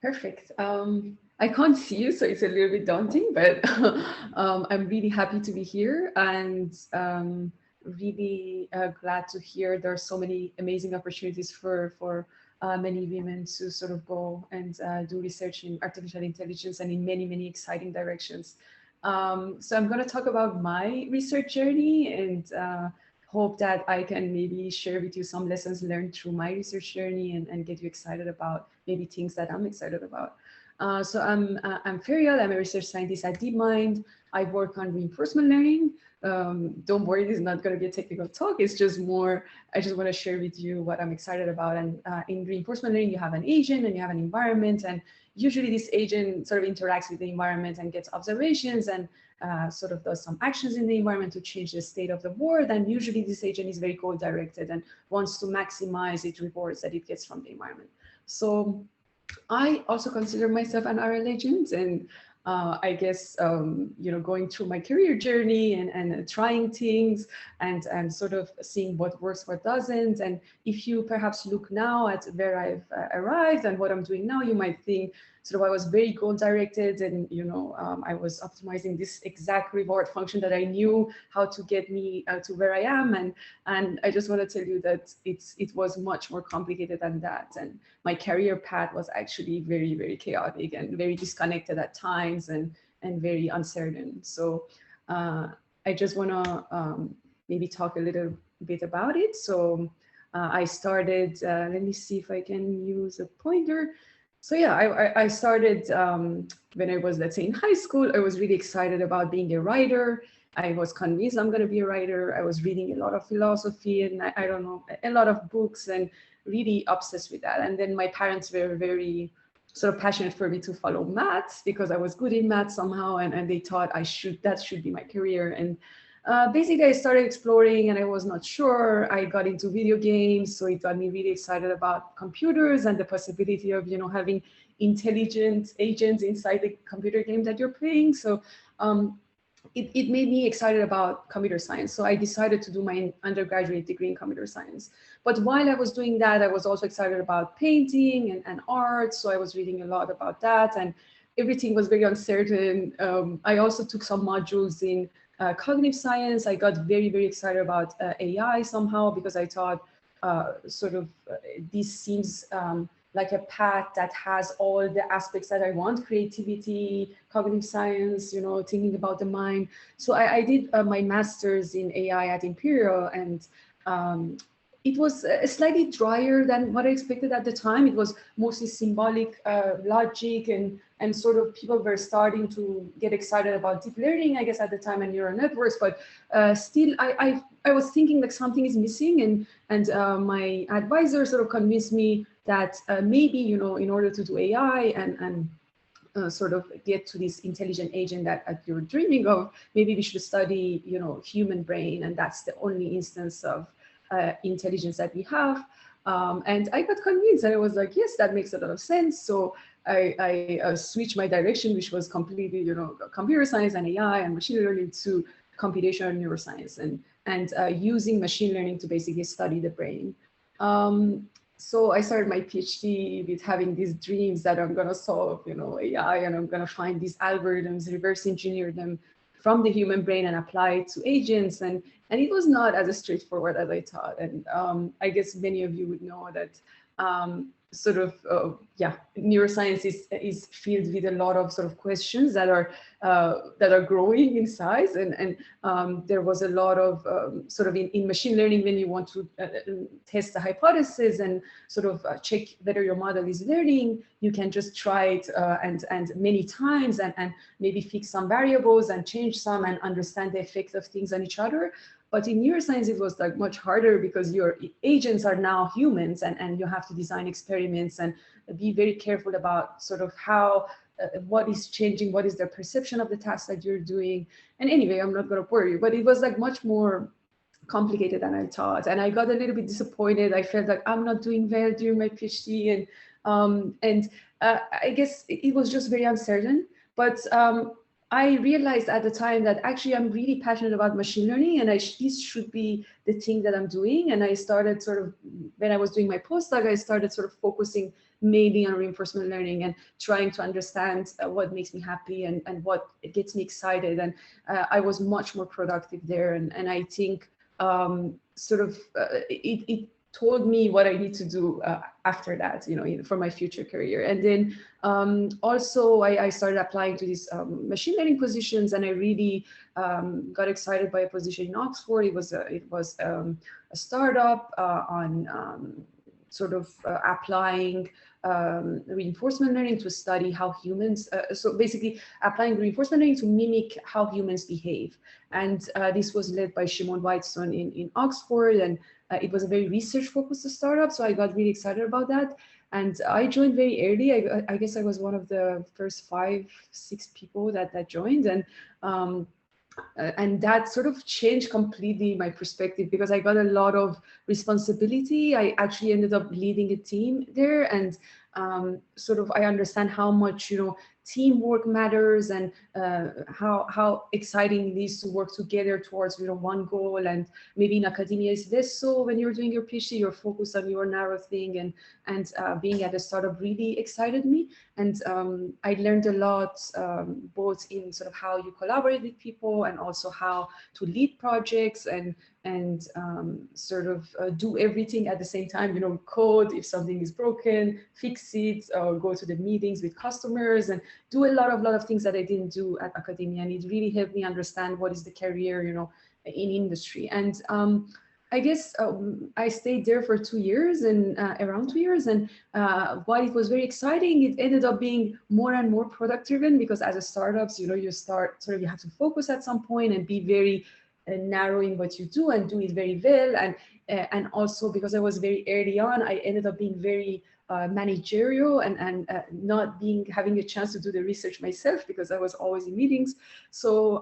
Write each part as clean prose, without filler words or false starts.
Perfect. I can't see you, so it's a little bit daunting, but I'm really happy to be here and really glad to hear there are so many amazing opportunities for many women to sort of go and do research in artificial intelligence and in many, many exciting directions. So I'm going to talk about my research journey and hope that I can maybe share with you some lessons learned through my research journey and get you excited about maybe things that I'm excited about. I'm Feryal. I'm a research scientist at DeepMind. I work on reinforcement learning. Don't worry, this is not going to be a technical talk. It's just more, I just want to share with you what I'm excited about. And in reinforcement learning, you have an agent and you have an environment. And usually this agent sort of interacts with the environment and gets observations and sort of does some actions in the environment to change the state of the world. And usually this agent is very goal-directed and wants to maximize its rewards that it gets from the environment. So I also consider myself an RL agent, and I guess going through my career journey and trying things and sort of seeing what works, what doesn't. And if you perhaps look now at where I've arrived and what I'm doing now, you might think sort of I was very goal directed, and I was optimizing this exact reward function that I knew how to get me to where I am. And I just want to tell you that it was much more complicated than that. And my career path was actually very, very chaotic and very disconnected at times and very uncertain. So I just want to maybe talk a little bit about it. So I started, let me see if I can use a pointer. So yeah, I started when I was, let's say, in high school. I was really excited about being a writer. I was convinced I'm going to be a writer. I was reading a lot of philosophy and I don't know, a lot of books and really obsessed with that. And then my parents were very sort of passionate for me to follow maths because I was good in maths somehow. And they thought that should be my career. And basically I started exploring and I was not sure. I got into video games. So it got me really excited about computers and the possibility of, having intelligent agents inside the computer game that you're playing. So it made me excited about computer science. So I decided to do my undergraduate degree in computer science. But while I was doing that, I was also excited about painting and art. So I was reading a lot about that and everything was very uncertain. I also took some modules in cognitive science. I got very, very excited about AI somehow because I thought this seems like a path that has all the aspects that I want: creativity, cognitive science, thinking about the mind. So I did my master's in AI at Imperial, and it was slightly drier than what I expected at the time. It was mostly symbolic logic and sort of people were starting to get excited about deep learning, I guess, at the time, and neural networks. But still, I was thinking like something is missing, and my advisor sort of convinced me that maybe, in order to do AI and sort of get to this intelligent agent that you're dreaming of, maybe we should study, human brain, and that's the only instance of intelligence that we have. And I got convinced, and I was like, yes, that makes a lot of sense. So I switched my direction, which was completely, computer science and AI and machine learning, to computational neuroscience and using machine learning to basically study the brain. So I started my PhD with having these dreams that I'm going to solve, AI, and I'm going to find these algorithms, reverse engineer them from the human brain and apply it to agents. And it was not as straightforward as I thought. And I guess many of you would know that neuroscience is filled with a lot of sort of questions that are growing in size, and there was a lot of sort of in machine learning, when you want to test the hypothesis and sort of check whether your model is learning, you can just try it and many times and maybe fix some variables and change some and understand the effect of things on each other. But in neuroscience, it was like much harder because your agents are now humans, and you have to design experiments and be very careful about sort of how, what is changing, what is their perception of the task that you're doing. And anyway, I'm not going to bore you, but it was like much more complicated than I thought. And I got a little bit disappointed. I felt like I'm not doing well during my PhD. And I guess it was just very uncertain. But I realized at the time that actually I'm really passionate about machine learning, and this should be the thing that I'm doing. And I started sort of, when I was doing my postdoc, I started sort of focusing mainly on reinforcement learning and trying to understand what makes me happy and what gets me excited. And I was much more productive there. And I think it told me what I need to do after that, for my future career. And then also I started applying to these machine learning positions, and I really got excited by a position in Oxford. It was a startup on applying reinforcement learning to study how humans, so basically applying reinforcement learning to mimic how humans behave. And this was led by Shimon Whiteson in Oxford, and it was a very research-focused startup, so I got really excited about that. And I joined very early. I guess I was one of the first 5-6 people that joined, and that sort of changed completely my perspective, because I got a lot of responsibility. I actually ended up leading a team there, and I understand how much teamwork matters, and how exciting it is to work together towards one goal. And maybe in academia it's less so. When you're doing your PhD, you're focused on your narrow thing, and being at a startup really excited me. And I learned a lot, both in sort of how you collaborate with people, and also how to lead projects, and do everything at the same time. Code if something is broken, fix it, or go to the meetings with customers, and do a lot of things that I didn't do at academia. And it really helped me understand what is the career, in industry. And I guess I stayed there for 2 years, and around 2 years. And while it was very exciting, it ended up being more and more product driven, because as a startups, you start you have to focus at some point and be very narrow in what you do, and do it very well. And also, because I was very early on, I ended up being very managerial, and not having a chance to do the research myself, because I was always in meetings. So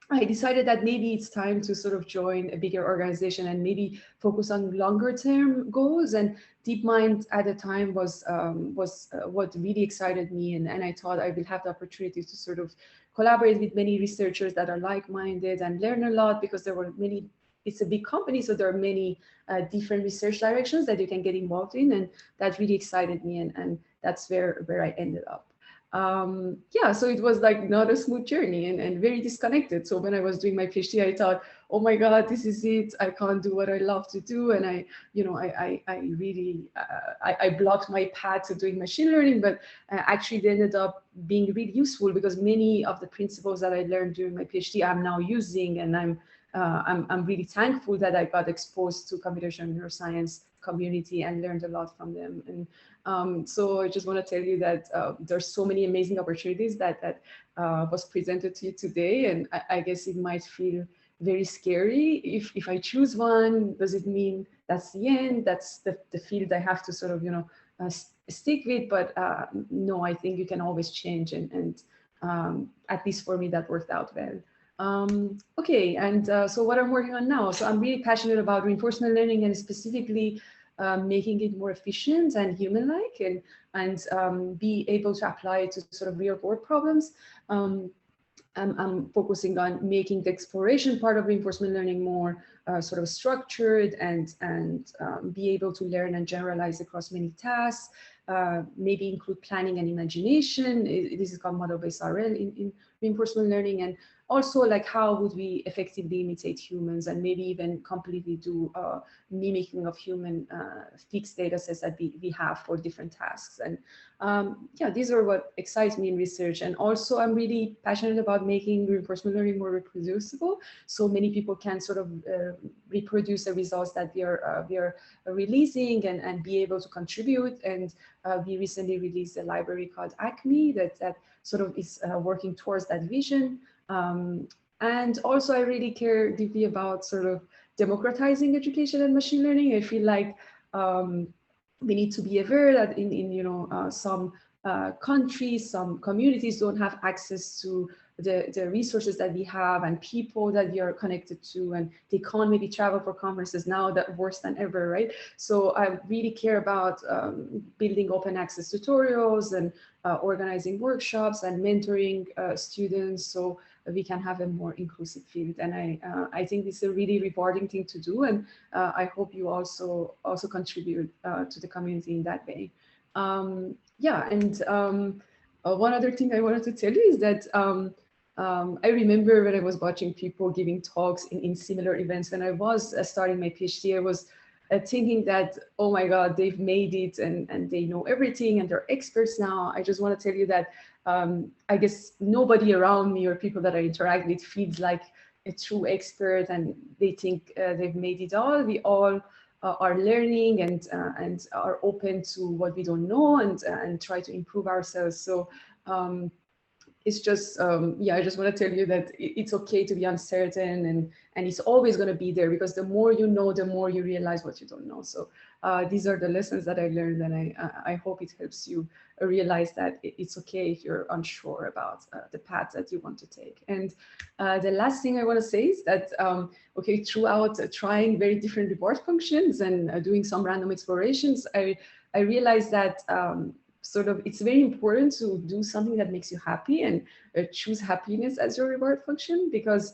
I decided that maybe it's time to sort of join a bigger organization and maybe focus on longer term goals. And DeepMind at the time was what really excited me, and I thought I will have the opportunity to sort of collaborate with many researchers that are like-minded and learn a lot, because there were many. It's a big company, so there are many different research directions that you can get involved in, and that really excited me, and that's where I ended up. So it was like not a smooth journey, and very disconnected. So when I was doing my PhD, I thought, oh my God, this is it. I can't do what I love to do. And I really blocked my path to doing machine learning, but actually it ended up being really useful, because many of the principles that I learned during my PhD I'm now using, and I'm really thankful that I got exposed to computational neuroscience community and learned a lot from them. And so I just want to tell you that there's so many amazing opportunities that was presented to you today. And I guess it might feel very scary. If I choose one, does it mean that's the end? That's the field I have to sort of, stick with? But no, I think you can always change. And at least for me, that worked out well. Okay, and so what I'm working on now. So I'm really passionate about reinforcement learning, and specifically making it more efficient and human-like, and be able to apply it to sort of real-world problems. I'm focusing on making the exploration part of reinforcement learning more sort of structured, and be able to learn and generalize across many tasks. Maybe include planning and imagination. This is called model-based RL in reinforcement learning. And also, like, how would we effectively imitate humans, and maybe even completely do mimicking of human fixed data sets that we have for different tasks. And these are what excites me in research. And also, I'm really passionate about making reinforcement learning more reproducible, so many people can sort of reproduce the results that we are releasing, and be able to contribute. And we recently released a library called Acme that sort of is working towards that vision. And also, I really care deeply about sort of democratizing education and machine learning. I feel like we need to be aware that in some countries, some communities don't have access to the resources that we have, and people that we are connected to, and they can't maybe travel for conferences now, that worse than ever, right? So I really care about building open access tutorials, and organizing workshops, and mentoring students, so we can have a more inclusive field. And I think this is a really rewarding thing to do, and I hope you also contribute to the community in that way. Yeah, and one other thing I wanted to tell you is that I remember when I was watching people giving talks in similar events when I was starting my PhD, I was thinking that, oh my God, they've made it and they know everything and they're experts now. I just want to tell you that I guess nobody around me or people that I interact with feels like a true expert and they think they've made it all. We all are learning and are open to what we don't know and try to improve ourselves. So it's just yeah, I just want to tell you that it's okay to be uncertain and it's always going to be there, because the more you know, the more you realize what you don't know. So these are the lessons that I learned, and I hope it helps you realize that it's okay if you're unsure about the path that you want to take. And the last thing I want to say is that okay, throughout trying very different reward functions and doing some random explorations, I realized that sort of it's very important to do something that makes you happy and choose happiness as your reward function, because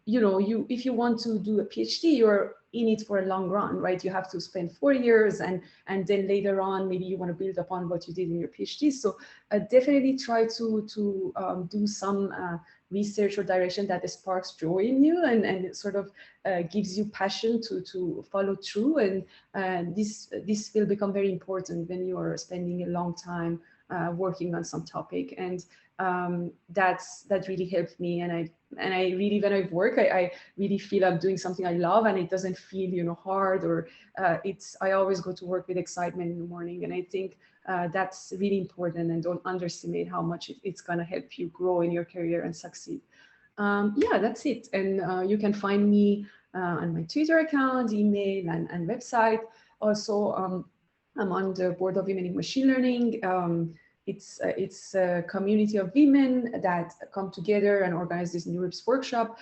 you know, if you want to do a PhD, you're in it for a long run, right? You have to spend 4 years and then later on maybe you want to build upon what you did in your PhD. So definitely try to do some research or direction that sparks joy in you and sort of gives you passion to follow through. And this will become very important when you are spending a long time working on some topic. And that really helped me. And I really, when I work, I really feel I'm doing something I love, and it doesn't feel, you know, hard, or I always go to work with excitement in the morning. And I think that's really important, and don't underestimate how much it's going to help you grow in your career and succeed. Yeah, that's it. And you can find me on my Twitter account, email, and website. Also, I'm on the board of Women in Machine Learning. It's a community of women that come together and organize this NeurIPS workshop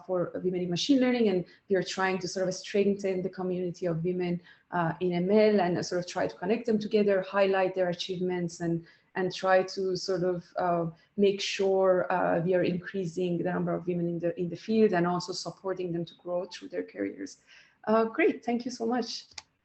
for women in machine learning. And we are trying to sort of strengthen the community of women in ML and sort of try to connect them together, highlight their achievements, and try to sort of make sure we are increasing the number of women in the field and also supporting them to grow through their careers. Great, thank you so much.